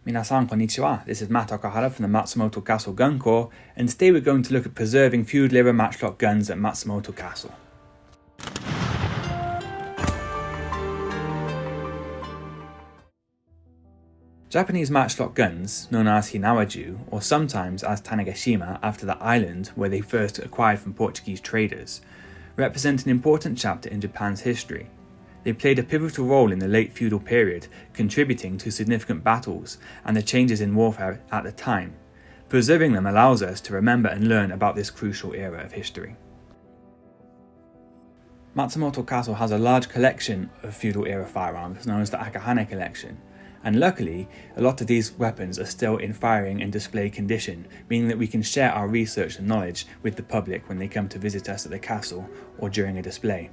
Minasan konnichiwa, this is Matt Okuhara from the Matsumoto Castle Gun Corps, and today we're going to look at preserving feudal-era matchlock guns at Matsumoto Castle. Japanese matchlock guns, known as Hinawaju, or sometimes as Tanegashima after the island where they first acquired from Portuguese traders, represent an important chapter in Japan's history. They played a pivotal role in the late feudal period, contributing to significant battles and the changes in warfare at the time. Preserving them allows us to remember and learn about this crucial era of history. Matsumoto Castle has a large collection of feudal-era firearms known as the Akahane collection, and luckily, a lot of these weapons are still in firing and display condition, meaning that we can share our research and knowledge with the public when they come to visit us at the castle or during a display.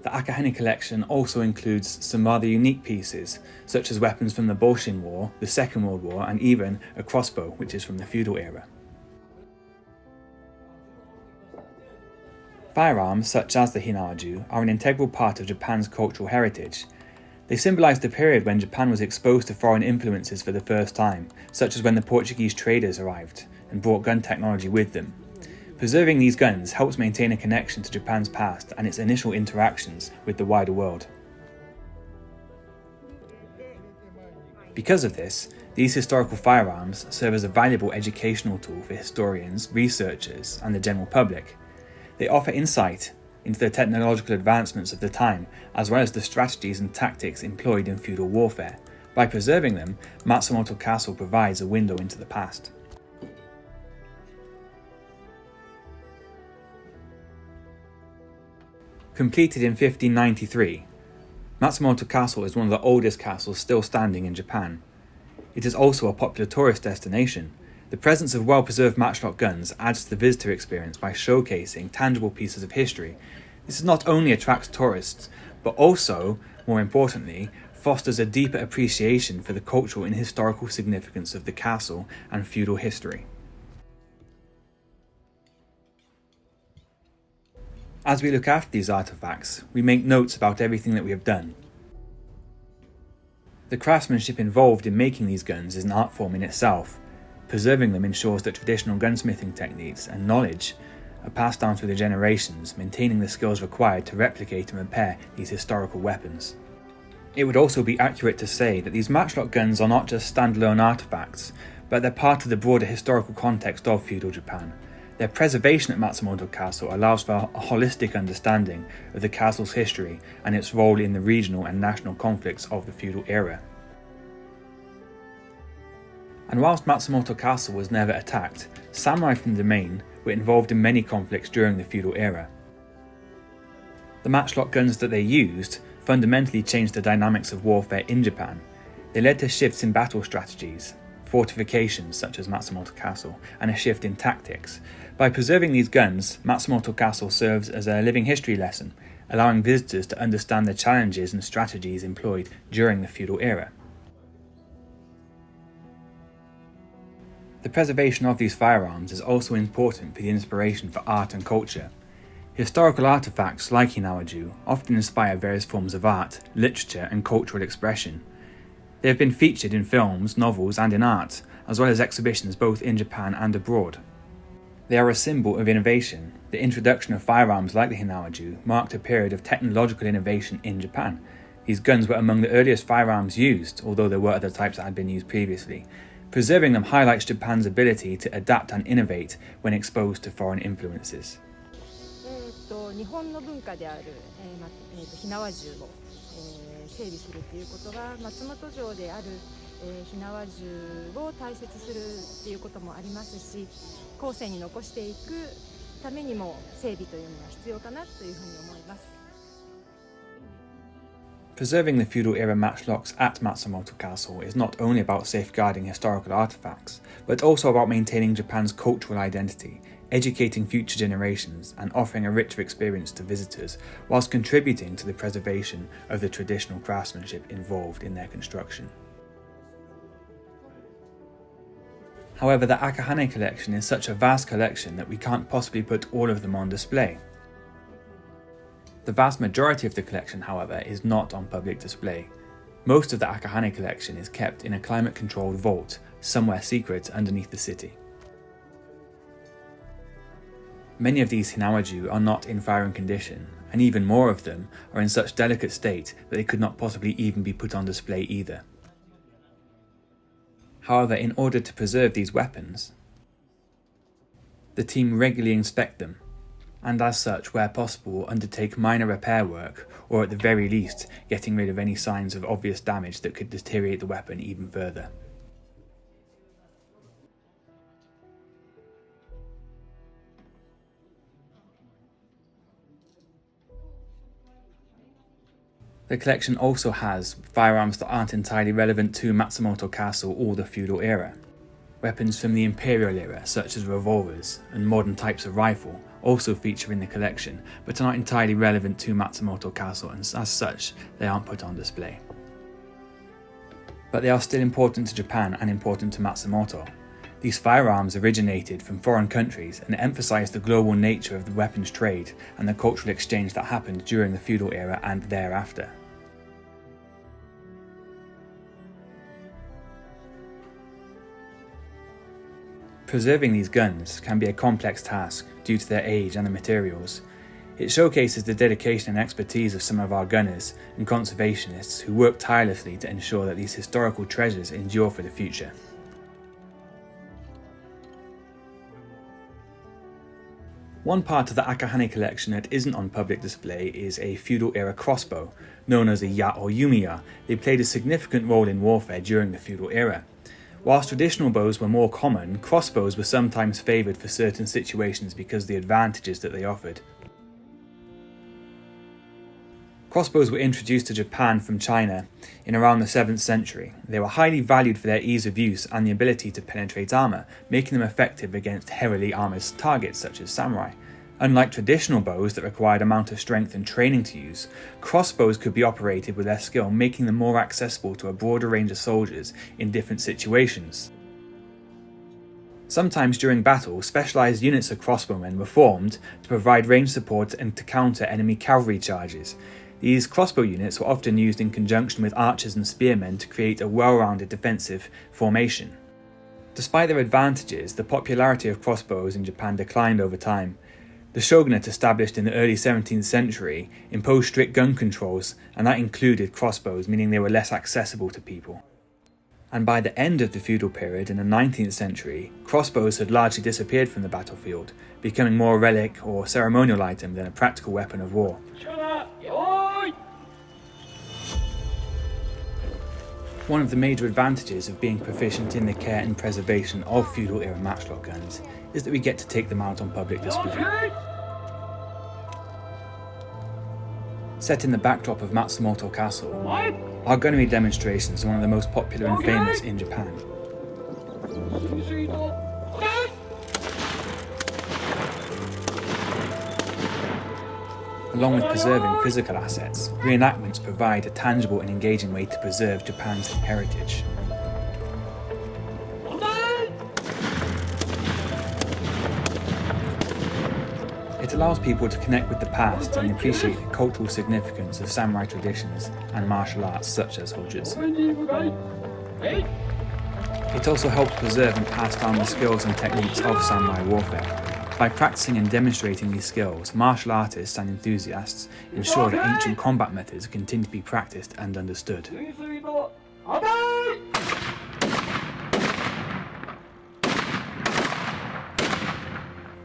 The Akahane collection also includes some rather unique pieces, such as weapons from the Boshin War, the Second World War, and even a crossbow, which is from the feudal era. Firearms, such as the Hinawaju, are an integral part of Japan's cultural heritage. They symbolise the period when Japan was exposed to foreign influences for the first time, such as when the Portuguese traders arrived and brought gun technology with them. Preserving these guns helps maintain a connection to Japan's past and its initial interactions with the wider world. Because of this, these historical firearms serve as a valuable educational tool for historians, researchers, and the general public. They offer insight into the technological advancements of the time, as well as the strategies and tactics employed in feudal warfare. By preserving them, Matsumoto Castle provides a window into the past. Completed in 1593, Matsumoto Castle is one of the oldest castles still standing in Japan. It is also a popular tourist destination. The presence of well-preserved matchlock guns adds to the visitor experience by showcasing tangible pieces of history. This not only attracts tourists, but also, more importantly, fosters a deeper appreciation for the cultural and historical significance of the castle and feudal history. As we look after these artifacts, we make notes about everything that we have done. The craftsmanship involved in making these guns is an art form in itself. Preserving them ensures that traditional gunsmithing techniques and knowledge are passed down through the generations, maintaining the skills required to replicate and repair these historical weapons. It would also be accurate to say that these matchlock guns are not just standalone artifacts, but they're part of the broader historical context of feudal Japan. Their preservation at Matsumoto Castle allows for a holistic understanding of the castle's history and its role in the regional and national conflicts of the feudal era. And whilst Matsumoto Castle was never attacked, samurai from the domain were involved in many conflicts during the feudal era. The matchlock guns that they used fundamentally changed the dynamics of warfare in Japan. They led to shifts in battle strategies, fortifications such as Matsumoto Castle, and a shift in tactics. By preserving these guns, Matsumoto Castle serves as a living history lesson, allowing visitors to understand the challenges and strategies employed during the feudal era. The preservation of these firearms is also important for the inspiration for art and culture. Historical artifacts like Hinawaju often inspire various forms of art, literature, and cultural expression. They have been featured in films, novels, and in art, as well as exhibitions both in Japan and abroad. They are a symbol of innovation. The introduction of firearms like the Hinawaju marked a period of technological innovation in Japan. These guns were among the earliest firearms used, although there were other types that had been used previously. Preserving them highlights Japan's ability to adapt and innovate when exposed to foreign influences. 日本の文化である火縄銃を整備するということが松本城である火縄銃を大切するということもありますし、後世に残していくためにも整備というのが必要かなというふうに思います。Preserving the feudal-era matchlocks at Matsumoto Castle is not only about safeguarding historical artifacts, but also about maintaining Japan's cultural identity, educating future generations, and offering a richer experience to visitors, whilst contributing to the preservation of the traditional craftsmanship involved in their construction. However, the Akahane collection is such a vast collection that we can't possibly put all of them on display. The vast majority of the collection, however, is not on public display. Most of the Akahane collection is kept in a climate-controlled vault, somewhere secret underneath the city. Many of these hinawaju are not in firing condition, and even more of them are in such delicate state that they could not possibly even be put on display either. However, in order to preserve these weapons, the team regularly inspect them, and as such, where possible, undertake minor repair work, or at the very least, getting rid of any signs of obvious damage that could deteriorate the weapon even further. The collection also has firearms that aren't entirely relevant to Matsumoto Castle or the feudal era. Weapons from the imperial era, such as revolvers and modern types of rifle, also feature in the collection, but are not entirely relevant to Matsumoto Castle, and as such, they aren't put on display. But they are still important to Japan and important to Matsumoto. These firearms originated from foreign countries and emphasised the global nature of the weapons trade and the cultural exchange that happened during the feudal era and thereafter. Preserving these guns can be a complex task due to their age and the materials. It showcases the dedication and expertise of some of our gunners and conservationists who work tirelessly to ensure that these historical treasures endure for the future. One part of the Akahane collection that isn't on public display is a feudal era crossbow, known as a ya or yumiya. They played a significant role in warfare during the feudal era. Whilst traditional bows were more common, crossbows were sometimes favoured for certain situations because of the advantages that they offered. Crossbows were introduced to Japan from China in around the 7th century. They were highly valued for their ease of use and the ability to penetrate armour, making them effective against heavily armoured targets such as samurai. Unlike traditional bows that required a amount of strength and training to use, crossbows could be operated with less skill, making them more accessible to a broader range of soldiers in different situations. Sometimes during battle, specialised units of crossbowmen were formed to provide range support and to counter enemy cavalry charges. These crossbow units were often used in conjunction with archers and spearmen to create a well-rounded defensive formation. Despite their advantages, the popularity of crossbows in Japan declined over time. The shogunate, established in the early 17th century, imposed strict gun controls, and that included crossbows, meaning they were less accessible to people. And by the end of the feudal period in the 19th century, crossbows had largely disappeared from the battlefield, becoming more a relic or ceremonial item than a practical weapon of war. One of the major advantages of being proficient in the care and preservation of feudal-era matchlock guns is that we get to take them out on public display. Set in the backdrop of Matsumoto Castle, our gunnery demonstrations are one of the most popular and famous in Japan. Along with preserving physical assets, reenactments provide a tangible and engaging way to preserve Japan's heritage. It allows people to connect with the past and appreciate the cultural significance of samurai traditions and martial arts such as Hojutsu. It also helps preserve and pass down the skills and techniques of samurai warfare. By practicing and demonstrating these skills, martial artists and enthusiasts ensure that ancient combat methods continue to be practiced and understood.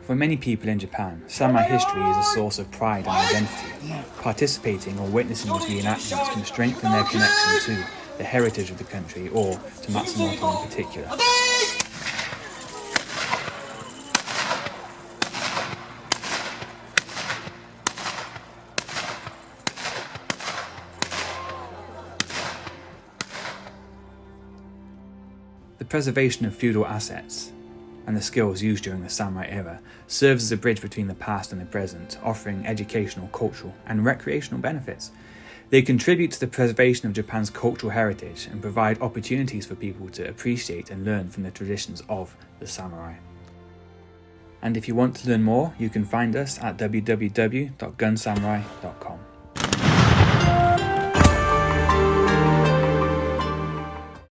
For many people in Japan, samurai history is a source of pride and identity. Participating or witnessing these reenactments can strengthen their connection to the heritage of the country or to Matsumoto in particular. The preservation of feudal assets and the skills used during the samurai era serves as a bridge between the past and the present, offering educational, cultural, and recreational benefits. They contribute to the preservation of Japan's cultural heritage and provide opportunities for people to appreciate and learn from the traditions of the samurai. And if you want to learn more, you can find us at www.gunsamurai.com.